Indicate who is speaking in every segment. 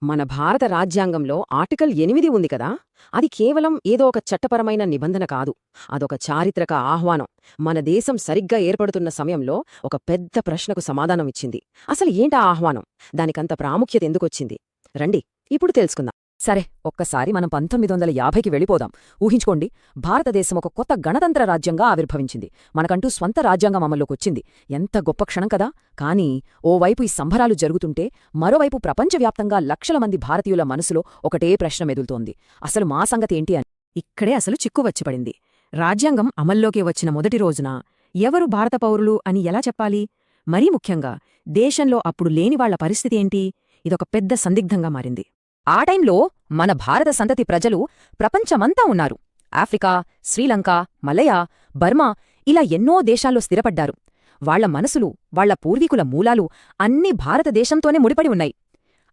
Speaker 1: మన భారత రాజ్యాంగంలో ఆర్టికల్ 8 ఉంది కదా, అది కేవలం ఏదో ఒక చట్టపరమైన నిబంధన కాదు. అదొక చారిత్రక ఆహ్వానం. మన దేశం సరిగ్గా ఏర్పడుతున్న సమయంలో ఒక పెద్ద ప్రశ్నకు సమాధానం ఇచ్చింది. అసలు ఏంటా ఆహ్వానం? దానికంత ప్రాముఖ్యత ఎందుకొచ్చింది? రండి ఇప్పుడు తెలుసుకుందాం.
Speaker 2: సరే, ఒక్కసారి మనం 1950కి వెళ్ళిపోదాం. ఊహించుకోండి, భారతదేశం ఒక కొత్త గణతంత్ర రాజ్యంగా ఆవిర్భవించింది. మనకంటూ స్వంత రాజ్యాంగం అమల్లోకొచ్చింది. ఎంత గొప్ప క్షణం కదా. కానీ ఓవైపు ఈ సంబరాలు జరుగుతుంటే, మరోవైపు ప్రపంచవ్యాప్తంగా లక్షల మంది భారతీయుల మనసులో ఒకటే ప్రశ్న మెదులుతోంది. అసలు మా సంగతేంటి అని.
Speaker 1: ఇక్కడే అసలు చిక్కు వచ్చిపడింది. రాజ్యాంగం అమల్లోకి వచ్చిన మొదటి రోజున ఎవరు భారత పౌరులు అని ఎలా చెప్పాలి? మరీ ముఖ్యంగా దేశంలో అప్పుడు లేనివాళ్ల పరిస్థితి ఏంటి? ఇదొక పెద్ద సందిగ్ధంగా మారింది.
Speaker 2: ఆ టైంలో మన భారత సంతతి ప్రజలు ప్రపంచమంతా ఉన్నారు. ఆఫ్రికా, శ్రీలంక, మలయా, బర్మా ఇలా ఎన్నో దేశాల్లో స్థిరపడ్డారు. వాళ్ల మనసులు, వాళ్ల పూర్వీకుల మూలాలు అన్నీ భారతదేశంతోనే ముడిపడి ఉన్నాయి.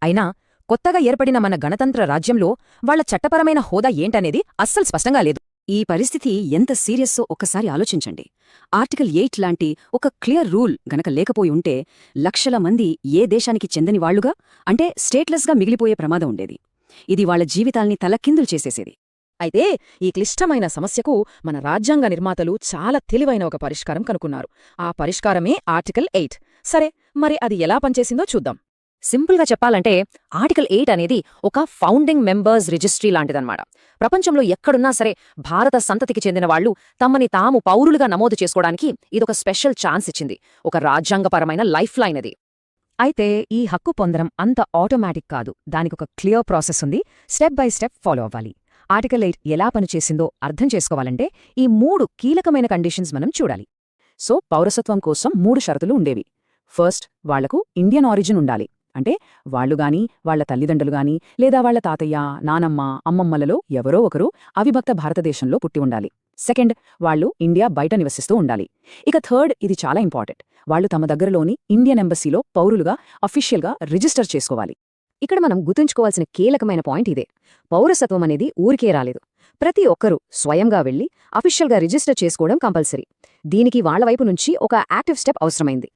Speaker 2: అయినా కొత్తగా ఏర్పడిన మన గణతంత్ర రాజ్యంలో వాళ్ల చట్టపరమైన హోదా ఏంటనేది అస్సలు స్పష్టంగా లేదు.
Speaker 1: ఈ పరిస్థితి ఎంత సీరియస్సో ఒక్కసారి ఆలోచించండి. ఆర్టికల్ 8 లాంటి ఒక క్లియర్ రూల్ గనక లేకపోయి ఉంటే లక్షల మంది ఏ దేశానికి చెందని వాళ్లుగా, అంటే స్టేట్లెస్గా మిగిలిపోయే ప్రమాదం ఉండేది. ఇది వాళ్ల జీవితాల్ని తలకిందులు చేసేసేది.
Speaker 2: అయితే ఈ క్లిష్టమైన సమస్యకు మన రాజ్యాంగ నిర్మాతలు చాలా తెలివైన ఒక పరిష్కారం కనుక్కున్నారు. ఆ పరిష్కారమే ఆర్టికల్ 8. సరే, మరి అది ఎలా పనిచేసిందో చూద్దాం. సింపుల్గా చెప్పాలంటే, ఆర్టికల్ 8 అనేది ఒక ఫౌండింగ్ మెంబర్స్ రిజిస్ట్రీ లాంటిదన్నమాట. ప్రపంచంలో ఎక్కడున్నా సరే భారత సంతతికి చెందిన వాళ్లు తమని తాము పౌరులుగా నమోదు చేసుకోవడానికి ఇదొక స్పెషల్ ఛాన్స్ ఇచ్చింది. ఒక రాజ్యాంగపరమైన లైఫ్ లైన్ అది. అయితే ఈ హక్కు పొందడం అంత ఆటోమేటిక్ కాదు. దానికొక క్లియర్ ప్రాసెస్ ఉంది. స్టెప్ బై స్టెప్ ఫాలో అవ్వాలి. ఆర్టికల్ 8 ఎలా పనిచేసిందో అర్థం చేసుకోవాలంటే ఈ 3 కీలకమైన కండిషన్స్ మనం చూడాలి. సో పౌరసత్వం కోసం 3 షరతులు ఉండేవి. ఫస్ట్, వాళ్లకు ఇండియన్ ఆరిజిన్ ఉండాలి. అంటే వాళ్లుగాని, వాళ్ల తల్లిదండ్రులుగాని, లేదా వాళ్ల తాతయ్య, నానమ్మ, అమ్మమ్మలలో ఎవరో ఒకరు అవిభక్త భారతదేశంలో పుట్టి ఉండాలి. సెకండ్, వాళ్లు ఇండియా బయట నివసిస్తూ ఉండాలి. ఇక థర్డ్, ఇది చాలా ఇంపార్టెంట్, వాళ్లు తమ దగ్గరలోని ఇండియన్ ఎంబసీలో పౌరులుగా అఫీషియల్గా రిజిస్టర్ చేసుకోవాలి. ఇక్కడ మనం గుర్తుంచుకోవాల్సిన కీలకమైన పాయింట్ ఇదే. పౌరసత్వం అనేది ఊరికే రాలేదు. ప్రతి ఒక్కరూ స్వయంగా వెళ్లి అఫీషియల్గా రిజిస్టర్ చేసుకోవడం కంపల్సరీ. దీనికి వాళ్ల వైపు నుంచి ఒక యాక్టివ్ స్టెప్ అవసరమైంది.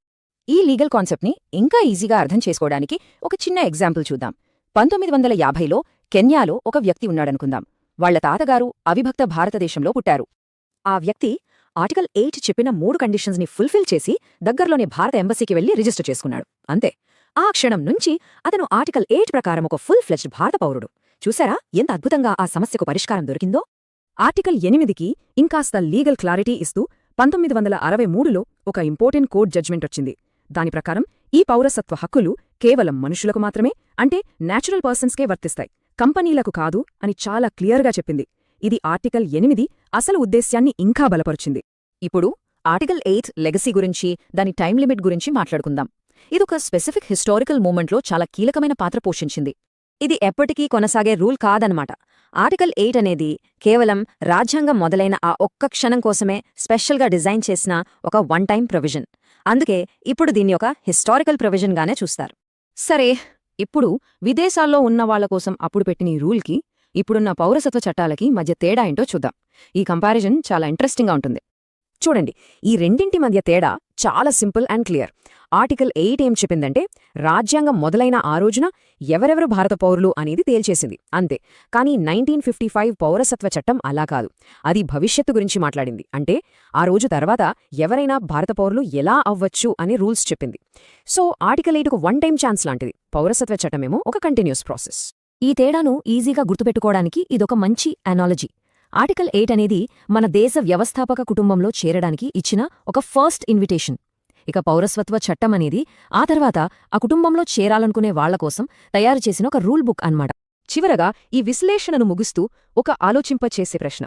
Speaker 2: ఈ లీగల్ కాన్సెప్ట్ని ఇంకా ఈజీగా అర్థం చేసుకోవడానికి ఒక చిన్న ఎగ్జాంపుల్ చూద్దాం. 1950లో కెన్యాలో ఒక వ్యక్తి ఉన్నాడనుకుందాం. వాళ్ల తాతగారు అవిభక్త భారతదేశంలో పుట్టారు. ఆ వ్యక్తి ఆర్టికల్ 8 చెప్పిన 3 కండిషన్స్ని ఫుల్ఫిల్ చేసి దగ్గర్లోని భారత ఎంబసీకి వెళ్లి రిజిస్టర్ చేసుకున్నాడు. అంతే. ఆ క్షణం నుంచి అతను ఆర్టికల్ 8 ప్రకారం ఒక ఫుల్ ఫ్లెడ్జ్డ్ భారత పౌరుడు. చూసారా ఎంత అద్భుతంగా ఆ సమస్యకు పరిష్కారం దొరికిందో? ఆర్టికల్ 8కి ఇంకాస్త లీగల్ క్లారిటీ ఇస్తూ 1963లో ఒక ఇంపార్టెంట్ కోర్ట్ జడ్జ్మెంట్ వచ్చింది. దాని ప్రకారం ఈ పౌరసత్వ హక్కులు కేవలం మనుషులకు మాత్రమే, అంటే నేచురల్ పర్సన్స్కే వర్తిస్తాయి, కంపెనీలకు కాదు అని చాలా క్లియర్గా చెప్పింది. ఇది ఆర్టికల్ 8 అసలు ఉద్దేశ్యాన్ని ఇంకా బలపరుచింది. ఇప్పుడు ఆర్టికల్ 8 లెగసీ గురించి, దాని టైం లిమిట్ గురించి మాట్లాడుకుందాం. ఇదొక స్పెసిఫిక్ హిస్టారికల్ మూమెంట్లో చాలా కీలకమైన పాత్ర పోషించింది. ఇది ఎప్పటికీ కొనసాగే రూల్ కాదనమాట. ఆర్టికల్ 8 అనేది కేవలం రాజ్యాంగం మొదలైన ఆ ఒక్క క్షణం కోసమే స్పెషల్గా డిజైన్ చేసిన ఒక వన్ టైం ప్రొవిజన్. అందుకే ఇప్పుడు దీన్ని ఒక హిస్టారికల్ ప్రొవిజన్గానే చూస్తారు. సరే, ఇప్పుడు విదేశాల్లో ఉన్న వాళ్ల కోసం అప్పుడు పెట్టిన ఈ రూల్కి, ఇప్పుడున్న పౌరసత్వ చట్టాలకి మధ్య తేడా ఏంటో చూద్దాం. ఈ కంపారిజన్ చాలా ఇంట్రెస్టింగ్గా ఉంటుంది. చూడండి, ఈ రెండింటి మధ్య తేడా చాలా సింపుల్ అండ్ క్లియర్. ఆర్టికల్ 8 ఏం చెప్పిందంటే, రాజ్యాంగం మొదలైన ఆ రోజున ఎవరెవరు భారత పౌరులు అనేది తేల్చేసింది, అంతే. కానీ 1955 పౌరసత్వ చట్టం అలా కాదు. అది భవిష్యత్తు గురించి మాట్లాడింది. అంటే ఆ రోజు తర్వాత ఎవరైనా భారత పౌరులు ఎలా అవ్వచ్చు అనే రూల్స్ చెప్పింది. సో ఆర్టికల్ 8 ఒక వన్ టైం ఛాన్స్ లాంటిది. పౌరసత్వ చట్టమేమో ఒక కంటిన్యూస్ ప్రాసెస్. ఈ తేడాను ఈజీగా గుర్తుపెట్టుకోవడానికి ఇదొక మంచి అనాలజీ. ఆర్టికల్ 8 అనేది మన దేశ వ్యవస్థాపక కుటుంబంలో చేరడానికి ఇచ్చిన ఒక ఫస్ట్ ఇన్విటేషన్. ఇక పౌరసత్వ చట్టం అనేది ఆ తర్వాత ఆ కుటుంబంలో చేరాలనుకునే వాళ్ల కోసం తయారు చేసిన ఒక రూల్ బుక్ అన్నమాట. చివరగా ఈ విశ్లేషణను ముగుస్తూ ఒక ఆలోచింపచేసే ప్రశ్న.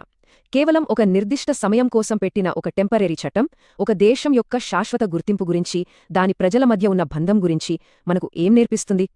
Speaker 2: కేవలం ఒక నిర్దిష్ట సమయం కోసం పెట్టిన ఒక టెంపరరీ చట్టం ఒక దేశం యొక్క శాశ్వత గుర్తింపు గురించి, దాని ప్రజల మధ్య ఉన్న బంధం గురించి మనకు ఏం నేర్పిస్తుంది?